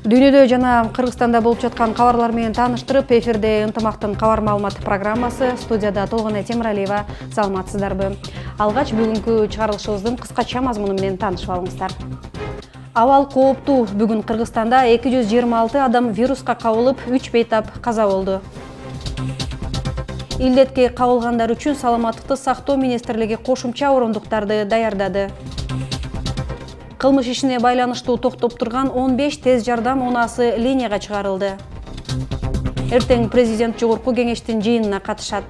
Дүйнөдө жана Кыргызстанда болуп жаткан кабарлар менен тааныштырып, эфирде ынтымактын кабар маалыматы программасы, студияда Толгонай Темиралиева. Саламатсыздарбы? Алгач бүгүнкү чыгарылышыбыздын кыскача мазмуну менен таанышып алыңыздар. Абал кооптуу. Бүгүн Кыргызстанда 226 адам вируска кабылып, 3 бейтап каза болду. Илдетке кабылгандар үчүн саламаттыкты сактоо министрлиги кошумча орундуктарды даярдады. Кылмыш ишине байланыштуу токтоп турган 15 тез жардам унаасы линияга чыгарылды. Эртең президент жогорку кеңештин жыйынына катышат.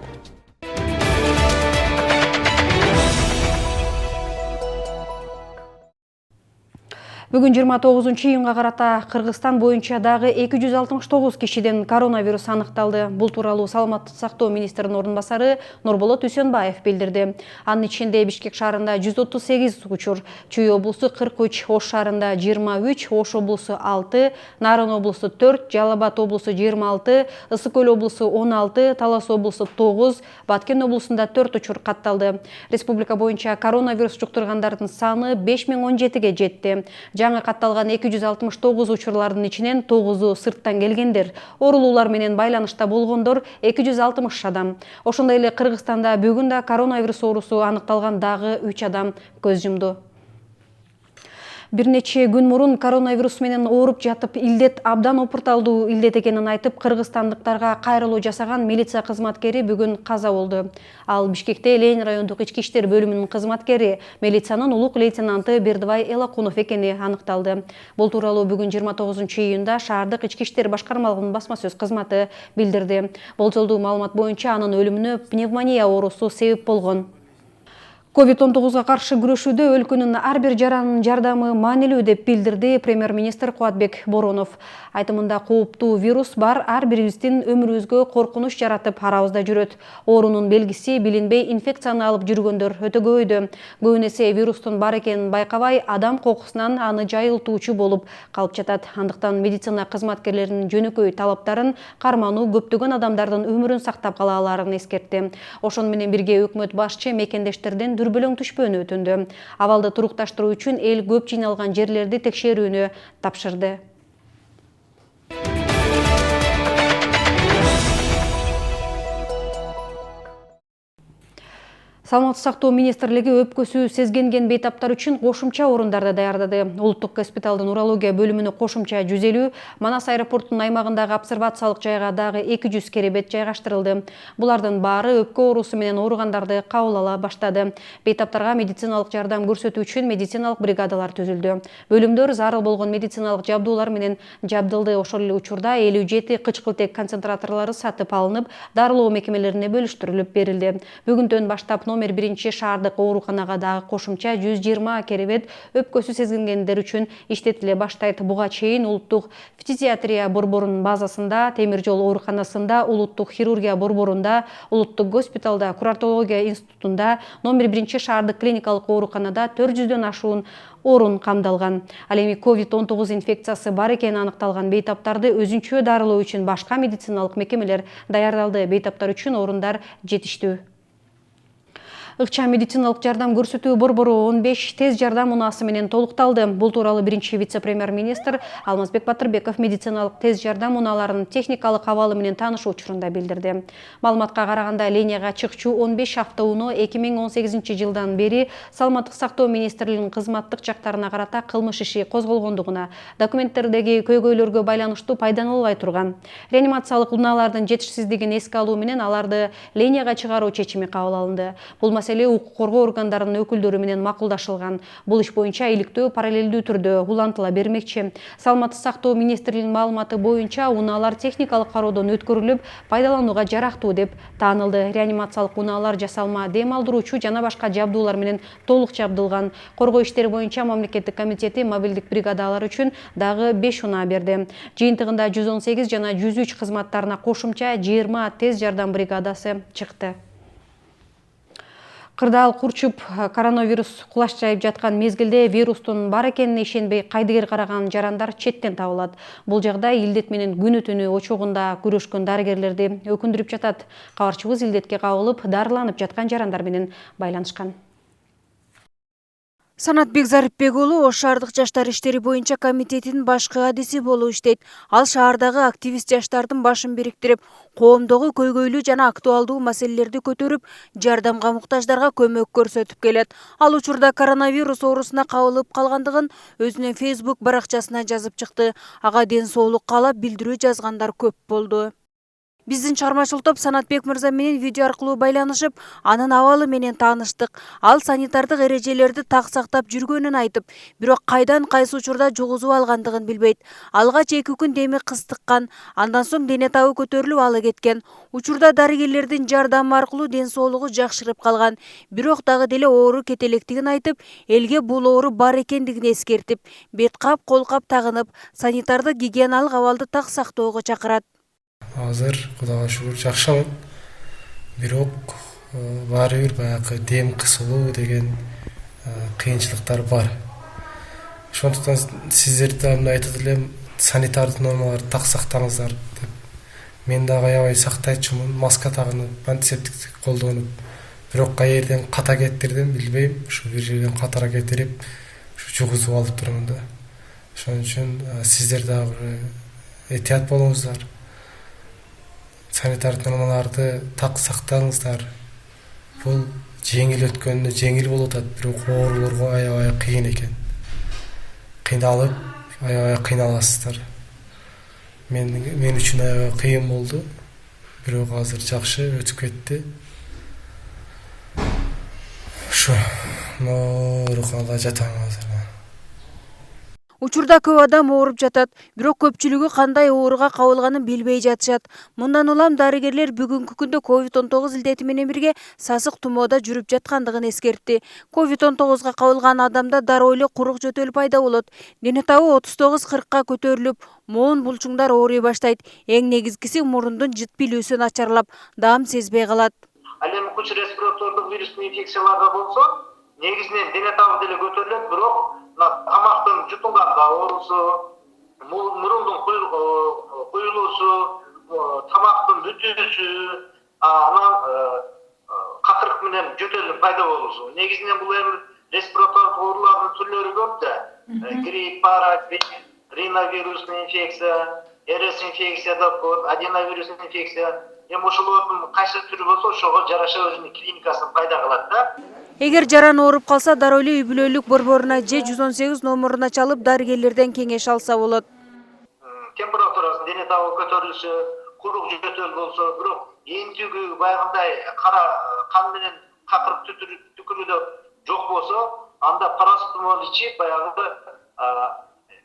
Бүгүн 29-июнга карата Кыргызстан боюнча дагы 269 кишиден коронавирус аныкталды. Бул тууралуу саламаттык сактоо министринин ордун басары Нурболот Үсөнбаев билдирди. Анын ичинде Бишкек шаарында 138 учур, Чүй облусу 43, Ош шаарында 23, Ош облусу 6, Нарын облусу 4, Жалал Абад облусу 26, Ысык Көл облусу 16, Талас облусу 9, Баткен облусунда 4 учур катталды. Республика боюнча коронавирус жуктургандардын саны 5017ге жетти. Жаңы катталган 269 учурлардын ичинен 9-у сырттан келгендер, оорулуулар менен байланышта болгондор 260 адам. Ошондой эле Кыргызстанда бүгүн да коронавирус оорусу аныкталган дагы 3 адам көз жумду. Бир нече күн мурун коронавирус менен ооруп жатып, илдет абдан опурталдуу илдет экенин айтып, кыргызстандыктарга кайрылуу жасаган милиция кызматкери бүгүн каза болду. Ал Бишкекте Ленин райондук ички иштер бөлүмүнүн кызматкери, милициянын улук лейтенанты Бердибай Элакунов экени аныкталды. Бул тууралуу бүгүн 29-июнда шаардык ички иштер башкармалыгынын басма сөз кызматы билдирди. Болжолдуу маалымат боюнча анын өлүмүнө пневмония оорусу себеп болгон. COVID-19 каршы күрөшүүдө өлкөнүн ар бир жаранынын жардамы маанилүү деп билдирди премьер-министр Кубатбек Боронов. Айтымында кооптуу вирус бар ар бирибиздин өмүрүбүзгө коркунуч жаратып арабызда жүрөт. Оорунун белгиси билинбей инфекцияны алып жүргөндөр өтө көбөйдү. Көбүн эсе вирустун бар экенин байкабай, адам кокусунан аны жайылтуучу болуп калып жатат. Андыктан медицина кызматкерлеринин жөнөкөй талаптарын кармануу көптөгөн адамдардын өмүрүн сактап кала аларын эскертти. Ошону менен бирге өкмөт башчы мекендештерден дүрбөлөң түшпөөнү өтүндү. Абалды турукташтыруу үчүн эл көп жыйналган жерлерди текшерүүнү тапшырды. Саламаттык сактоо министрлиги өпкөсү сезгенген бейтаптар үчүн кошумча орундарды даярдады. Улуттук госпиталдын урология бөлүмүнө кошумча 150, Манас аэропортунун аймагындагы обсервациялык жайга дагы 200 керебет жайгаштырылды. Булардын баары өпкө оорусу менен ооругандарды кабыл ала баштады. Бейтаптарга медициналык жардам көрсөтүү үчүн медициналык бригадалар түзүлдү. Бөлүмдөр зарыл болгон медициналык жабдуулар менен жабдылды. Ошол эле учурда 57 кычкылтек концентраторлору сатып алынып, дарылоо мекемелерине бөлүштүрүлүп берилди. Бүгүндөн баштап номер 1 шаардык ооруканага дагы кошумча 120 керебет өпкөсү сезгенгендер үчүн иштетиле баштайт. Буга чейин улуттук фтизиатрия борборунун базасында, темир жол ооруканасында, улуттук хирургия борборунда, улуттук госпиталда, курортология институтунда, номер 1 шаардык клиникалык ооруканада 400дөн ашуун орун камдалган. Ал эми COVID-19 инфекциясы бар экени аныкталган бейтаптарды өзүнчө дарылоо үчүн башка медициналык мекемелер даярдалды. Бейтаптар үчүн орундар жетиштүү. Ыкчам медициналык жардам көрсөтүү борбору 15 тез жардам унаасы менен толукталды. Бул тууралуу биринчи вице-премьер-министр Алмазбек Батырбеков медициналык тез жардам унааларынын техникалык абалы менен таанышуу учурунда билдирди. Маалыматка караганда, линияга чыкчу 15 автоуноо 2018-жылдан бери Саламаттык сактоо министрлигинин кызматтык жактарына карата кылмыш иши козголгондугуна, документтердеги көйгөйлөргө байланыштуу пайдаланылбай турган. Реанимациялык унаалардын жетишсиздигин эске алуу менен аларды линияга чыгаруу чечими кабыл алынды. Бул маселе укук коргоо органдарынын өкүлдөрү менен макулдашылган. Бул иш боюнча иликтөө параллелдүү түрдө улантыла бермекчи. Саламаттык сактоо министрлигинин маалыматы боюнча унаалар техникалык кароодон өткөрүлүп, пайдаланууга жарактуу деп таанылды. Реанимациялык унаалар жасалма, дем алдыруучу жана башка жабдуулар менен толук жабдылган. Коргоо иштери боюнча мамлекеттик комитети мобилдик бригадалар үчүн дагы 5 унаа берди. Жыйынтыгында 118 жана 103 кызматтарына кошумча 20 тез жардам бригадасы чыкты. Кырдаал курчуп коронавирус кулаш жайып жаткан мезгилде вирустун бар экенине ишенбей кайдыгер караган жарандар четтен табылат. Бул жагдай илдет менен күнү түнү очогунда күрөшкөн дарыгерлерди өкүндүрүп жатат. Кабарчыбыз илдетке кабылып, дарыланып жаткан жарандар менен байланышкан. Санатбек Зарипбек уулу Ош шаардык жаштар иштери боюнча комитетинин башкы кадиси болуп иштейт. Ал шаардагы активист жаштардын башын бириктирип, коомдогу көйгөйлүү жана актуалдуу маселелерди көтөрүп, жардамга муктаждарга көмөк көрсөтүп келет. Ал учурда коронавирус оорусуна кабылып калгандыгын өзүнүн Facebook баракчасына жазып чыкты. Ага ден соолук каалап билдирүү жазгандар көп болду. Биздин чыгармачылык топ Санатбек мырза менен видео аркылуу байланышып, анын абалы менен тааныштык. Ал санитардык эрежелерди так сактап жүргөнүн айтып, бирок кайдан кайсы учурда жугузуп алгандыгын билбейт. Алгач 2 күн деми кыстыккан, андан соң дене табы көтөрүлүп алы кеткен. Учурда дарыгерлердин жардамы аркылуу ден соолугу жакшырып калган. Бирок дагы деле оору кете электигин айтып, элге бул оору бар экендигин эскертип, бет кап, кол кап тагынып, санитардык гигиеналык абалды так сактоого чакырат. Азыр Кудайга шүгүр жакшымын. Бирок баары бир баягы дем кысылуу деген кыйынчылыктар бар. Ошондуктан сиздерди мына айтып элем, санитардык нормаларды так сактаңыздар деп. Мен дагы аябай сактайчумун, маска тагынып, антисептикти колдонуп. Бирок каерден ката кетирдим билбейм. Ушу бир жерден катара кетирип, ушу жугузуп алып турмун да. Ошон үчүн сиздер дагы этият болуңуздар. Санитардык нормаларды так сактаңыздар. Бул жеңил өткөндө жеңил болуп атат, бирок оорулорго аябай кыйын экен. Кыйналып, аябай кыйналасыздар. Мен үчүн аябай кыйын болду. Бирок азыр жакшы өтүп кетти. Ошо, ооруканада жатам азыр. Учурда көп адам ооруп жатат, бирок көпчүлүгү кандай ооруга кабылганын билбей жатышат. Мындан улам дарыгерлер бүгүнкү күндө COVID-19 илдети менен бирге сасык тумоодо жүрүп жаткандыгын эскертти. COVID-19га кабылган адамда дароо эле курук жөтөл пайда болот. Дене табы 39-40ка көтөрүлүп, моон булчуңдар ооруй баштайт. Эң негизгиси мурундун жыт билүүсү начарлап, даам сезбей калат. Ал эми куч респиратордук вирустуу инфекцияларда болсо, негизинен дене табы деле көтөрүлөт, бирок тамактын жутунганда оорусу, мурундун куюлуусу, тамактын бүтүүсү, анан какырык менен жөтөлдүн пайда болуусу. Негизинен бул эми респиратордук оорулардын түрлөрү көп да. Грипп, парагрипп, риновирусный инфекция, РС инфекция деп коет, аденовирусный инфекция. Эми ошолордун кайсы түрү болсо, ошого жараша өзүнүн клиникасын пайда кылат да. Эгер жаран ооруп калса, дароо эле үй-бүлөлүк борборуна же 118 номуруна чалып дарыгерлерден кеңеш алса болот. Температурасы, дене табы көтөрүлсө, курук жөтөл болсо, бирок энтүгү баягындай кара кан менен какырык түкүрүүдө жок болсо, анда парацетамол ичип, баягы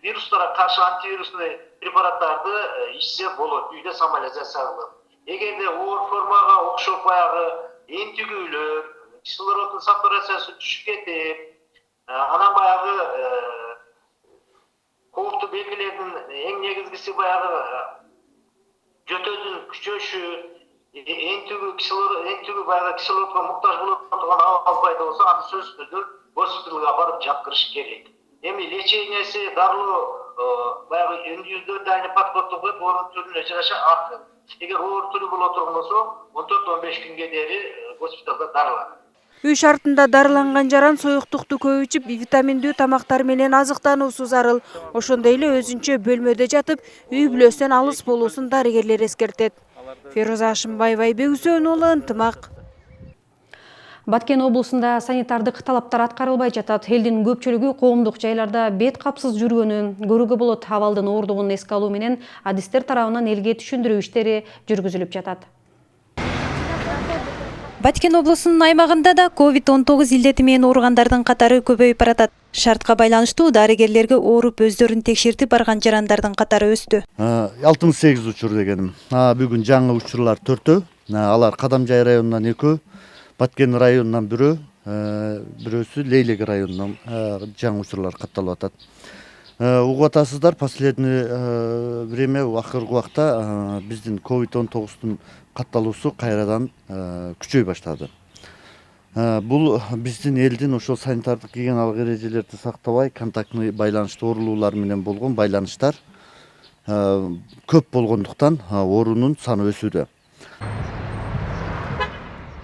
вирустарга каршы антивирусный препараттарды ичсе болот, үйдө самолизация кылып. Эгерде оор формага окшоп баягы энтүгүүлөр, кислороддун сатурациясы түшүп кетип, анан баягы кооптуу белгилердин эң негизгиси баягы жөтөлдүн күчөшү, энтүгү баягы кислородго муктаж болуп турган абал пайда болсо, аны сөзсүз түрдө госпиталга барып жаткырыш керек. Эми лечениясы дарылоо баягы индивидуальный подход коюп, оору түрүнө жараша артат. Эгер оору түрү боло турган болсо, 14-15 күнгө дейин госпиталда дарыланат. Үй шартында дарыланган жаран союктукту көп ичип, витаминдүү тамактар менен азыктануусу зарыл. Ошондой эле өзүнчө бөлмөдө жатып, үй бүлөсүнөн алыс болуусун дарыгерлер эскертет. Фероза Ашымбаева, Айбек Үсөнов уулу, Ынтымак. Баткен облусунда санитардык талаптар аткарылбай жатат. Элдин көпчүлүгү коомдук жайларда бет капсыз жүргөнүн көрүүгө болот. Абалдын оордугун эске алуу менен адистер тарабынан элге түшүндүрүү иштери жүргүзүлүп жатат. Баткен облусунун аймагында да COVID-19 илдети менен ооругандардын катары көбөйүп баратат. Шартка байланыштуу дарыгерлерге ооруп өздөрүн текшертип барган жарандардын катары өстү. 68 учур дегеним. Бүгүн жаңы учурлар 4-тө. Алар Кадамжай районунан 2, Баткен районунан 1, бирөөсү Лейлек районунан жаңы учурлар катталып атат. Угуп атасыздар, последний время, акыркы убакта биздин COVID-19 катталуусу кайрадан күчөй баштады. Бул биздин элдин ошол санитардык гигиеналык эрежелерди сактабай, контактный байланыштуу оорулуулар менен болгон байланыштар көп болгондуктан оорунун саны өсүүдө.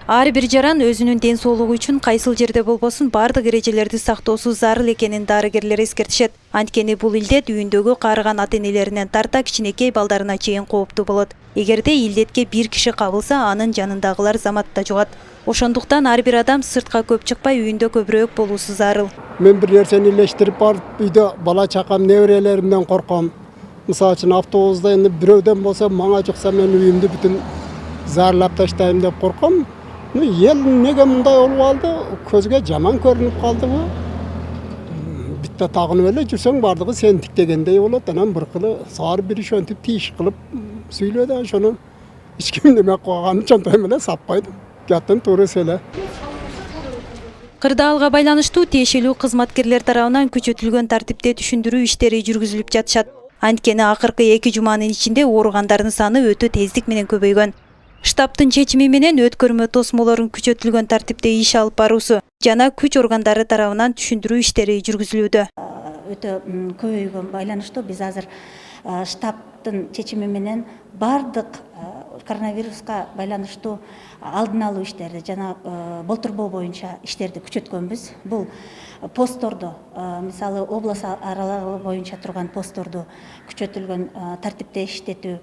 Ар бир жаран өзүнүн ден соолугу үчүн кайсыл жерде болбосун бардык эрежелерди сактоосу зарыл экенин дарыгерлер эскертишет. Анткени бул илдет үйүндөгү каарыган ата-энелеринен тарта кичинекей балдарына чейин кооптуу болот. Эгерде илдетке бир киши кабылса, анын жанындагылар заматта жугат. Ошондуктан ар бир адам сыртка көп чыкпай үйүндө көбүрөөк болуусу зарыл. Мен бир нерсени илештирип барып, үйдө бала чакам, неберелеримден корком. Мисалы үчүн автобуста энди бирөөдөн болсо, мага жукса мен үйүмдү бүтүн зарлап таштайм деп корком. Ел неге мындай болуп алды? Көзгө жаман көрүнүп калдыбы? Битте тагынып эле жүрсөң бардыгы сен тиктегендей болот. Анан бир кылы саар бир ишентип тииш кылып сүйлөдү. Ошону эч ким неме кылганын чонтойм эле саппайдым. Кеттим туурус эле. Кырдаалга байланыштуу тиешелүү кызматкерлер тарабынан күчөтүлгөн тартипте түшүндүрүү иштери жүргүзүлүп жатышат. Анткени акыркы 2 жуманын ичинде оорugandардын саны өтө тездик менен көбөйгөн. Штабтын чечими менен өткөрмө тосмолорун күчөтүлгөн тартипте иш алып баруусу жана күч органдары тарабынан түшүндүрүү иштери жүргүзүлүүдө. Өтө көбөйгөн байланыштуу биз азыр штабтын чечими менен бардык коронавируска байланыштуу алдын алуу иштерди жана болтурбоо боюнча иштерди күчөткөнбүз. Бул постторду, мисалы область аралыгы боюнча турган постторду күчөтүлгөн тартипте иштетүү,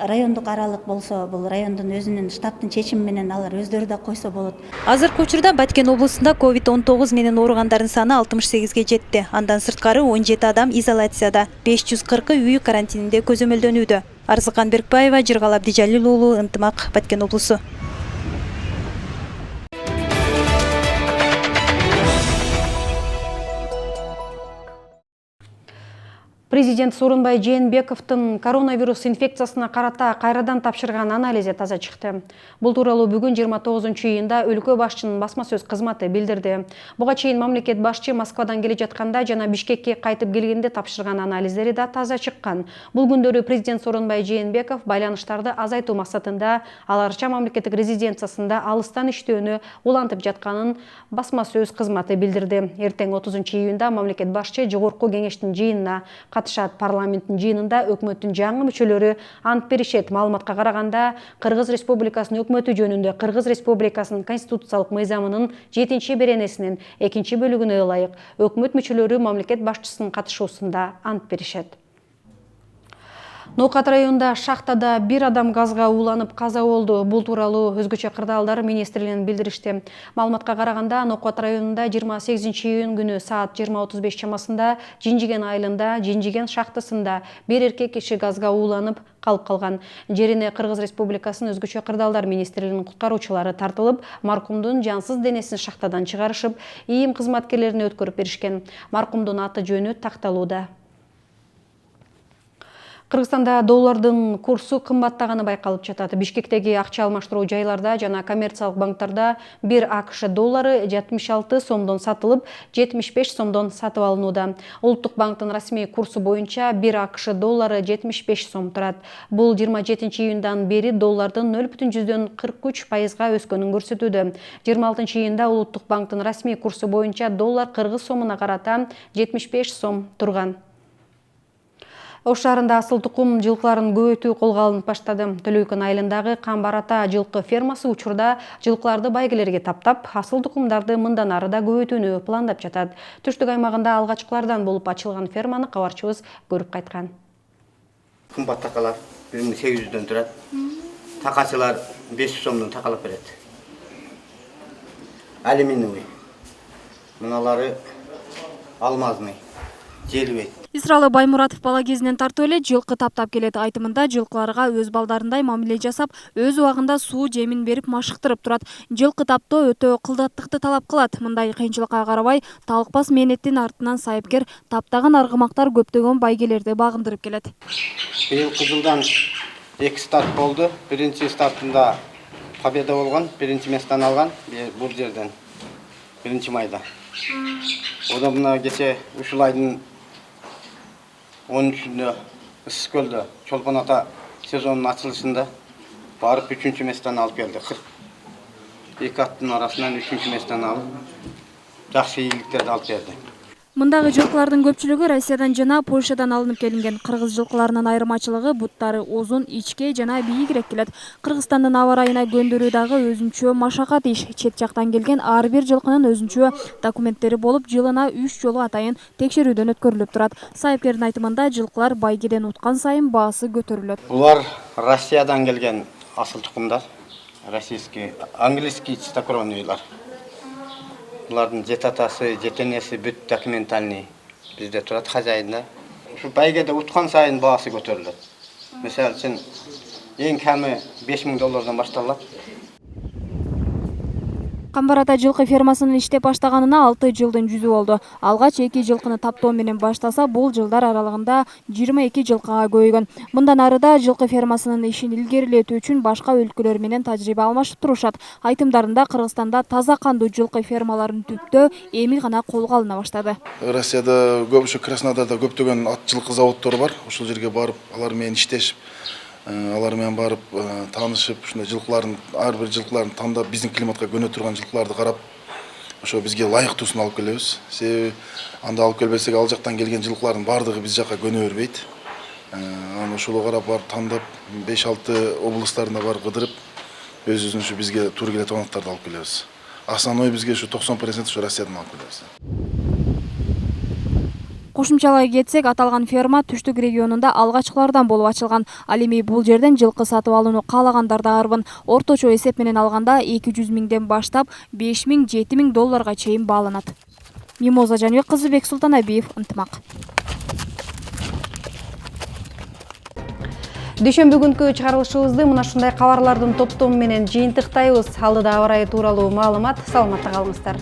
райондук аралык болсо, бул райондун өзүнүн штабтын чечими менен алар өздөрү да койсо болот. Азыркы учурда Баткен облусунда COVID-19 менен оорugandардын саны 68ге жетти. Андан сырткары 17 адам изоляцияда, 540 үй карантининде көзөмөлдөнүүдө. Арзыкан Беркбаева, Жыргал Абдижалил уулу, Ынтымак, Баткен облусу. Президент Сооронбай Жээнбековдун коронавирус инфекциясына карата кайрадан тапшырган анализи таза чыкты. Бул тууралуу бүгүн 29-июнда өлкө башчынын басма сөз кызматы билдирди. Буга чейин мамлекет башчы Москвадан келе жатканда жана Бишкекке кайтып келгенде тапшырган анализдери да таза чыккан. Бул күндөрү президент Сооронбай Жээнбеков байланыштарды азайтуу максатында Ал Арча мамлекеттик резиденциясында алыстан иштөөнү улантып жатканын басма сөз кызматы билдирди. Эртең 30-июнда мамлекет башчы жогорку кеңештин жыйынына катышат. Парламенттин жыйынында өкмөттүн жаңы мүчөлөрү ант беришет. Маалыматка караганда, Кыргыз Республикасынын өкмөтү жөнүндө Кыргыз Республикасынын конституциялык мыйзамынын 7-беренесинин 2-бөлүгүнө ылайык өкмөт мүчөлөрү мамлекет башчысынын катышуусунда ант беришет. Ноокат районунда шахтада бир адам газга ууланып каза болду. Бул тууралуу өзгөчө кырдаалдар министрлигинен билдиришти. Маалыматка караганда, Ноокат районунда 28-июнь күнү саат 20:35 чамасында Жинжиген айылында Жинжиген шахтасында бир эркек киши газга ууланып калып калган. Жерине Кыргыз Республикасынын өзгөчө кырдаалдар министрлигинин куткаруучулары тартылып, маркумдун жансыз денесин шахтадан чыгарышып, ийим кызматкерлерине өткөрүп беришкен. Маркумдун аты жөнү такталууда. Кыргызстанда доллардын курсу кымбаттаганы байкалып жатат. Бишкектеги акча алмаштыруу жайларда жана коммерциялык банктарда 1 АКШ доллары 76 сомдон сатылып, 75 сомдон сатып алынууда. Улуттук банктын расмий курсу боюнча 1 АКШ доллары 75 сом турат. Бул 27-июндан бери доллардын 0,43% өскөнүн көрсөтүүдө. 26-июнда Улуттук банктын расмий курсу боюнча доллар кыргыз сомуна карата 75 сом турган. Ош шаарында асыл тукум жылкыларын көбөйтүү колго алынып баштады. Төлөйкөн айылындагы Камбар ата жылкы фермасы учурда жылкыларды байгелерге таптап, асыл тукумдарды мындан ары да көбөйтүүнү пландап жатат. Түштүк аймагында алгачкылардан болуп ачылган ферманы кабарчыбыз көрүп кайткан. Кымбат такалар 1800дөн турат. Такачылар 500 сомдон такалап берет. Алюминиевый. Мыналары алмазный. Желбет. Исралы Баймуратов бала кезинен тартып эле жылкы таптап келет. Айтымында жылкыларга өз балдарындай мамиле жасап, өз убагында суу жемин берип машыктырып турат. Жылкы таптоо өтө кылдаттыкты талап кылат. Мындай кыйынчылыкка карабай, талыкпас мээнеттин артынан сайыпкер таптаган аргымактар көптөгөн байгелерди багындырып келет. Быйылкы жылдан 2 старт болду. Биринчи стартында победа болгон, биринчи месттен алган бул жерден 1-майда. Одан мына кече ушул айдын 13-нде Ысыскөлдө Чолпон ата сезонунун ачылышында барып 3-чү месттен алып келди. 42 аттын арасынан 3-чү месттен алып, жакшы ийгиликтерди алып берди. Мындагы жылкылардын көпчүлүгү Россиядан жана Польшадан алынып келинген. Кыргыз жылкыларынын айырмачылыгы буттары узун, ичке жана бийигирээк келет. Кыргызстандын аба ырайына көндүрүү дагы өзүнчө машакат иш. Чет жактан келген ар бир жылкынын өзүнчө документтери болуп, жылына 3 жолу атайын текшерүүдөн өткөрүлүп турат. Сайыпкердин айтымында жылкылар байгеден уткан сайын баасы көтөрүлөт. Булар Россиядан келген асыл тукумдар, российский, английский чистокровныйлар. Булардын жет атасы, жет энеси бүт документальный бизде турат, хозяйында. Ушу байгеде уткан сайын баасы көтөрүлөт. Мисалы үчүн эң кеми $5000 башталат. Камбар ата жылкы фермасынын иштеп баштаганына 6 жылдын жүзү болду. Алгач 2 жылкыны таптоо менен баштаса, бул жылдар аралыгында 22 жылкыга көбөйгөн. Мындан арыда жылкы фермасынын ишин илгерилетүү үчүн башка өлкөлөр менен тажрыйба алмашып турушат. Айтымдарында Кыргызстанда таза кандуу жылкы фермаларын түптөө эми гана колго алына баштады. Россияда көбүнчө Краснодарда көптөгөн ат жылкы заводдору бар. Ошол жерге барып, алар менен иштешип, алар менен барып таанышып, ушундай жылкылардын ар бир жылкыларын тандап, биздин климатка көнө турган жылкыларды карап, ошо бизге ылайыктуусун алып келебиз. Себеби анда алып келбесек, ал жактан келген жылкылардын бардыгы биз жакка көнө бербейт. Аны ошоло карап барып тандап, 5-6 областарына барып кыдырып, өзүбүзнүн бизге туура келет тоноктарды алып келебиз. Основной бизге ушу 90% ушу Россиядан алып келебиз. Кошумчалай кетсек, аталган ферма түштүк регионунда алгачкылардан болуп ачылган. Ал эми бул жерден жылкы сатып алууну каалагандар да арбын. Орточо эсеп менен алганда 200 миңден баштап $5000–7000 чейин бааланат. Мимоза Жаныбек кызы, Бексултан Абиев, Ынтымак. Дүйшөмбү күнкү чыгарылышыбызды мына ушундай кабарлардын топтому менен жыйынтыктайбыз. Алдыда аба ырайы тууралуу маалымат. Саламатта калыңыздар.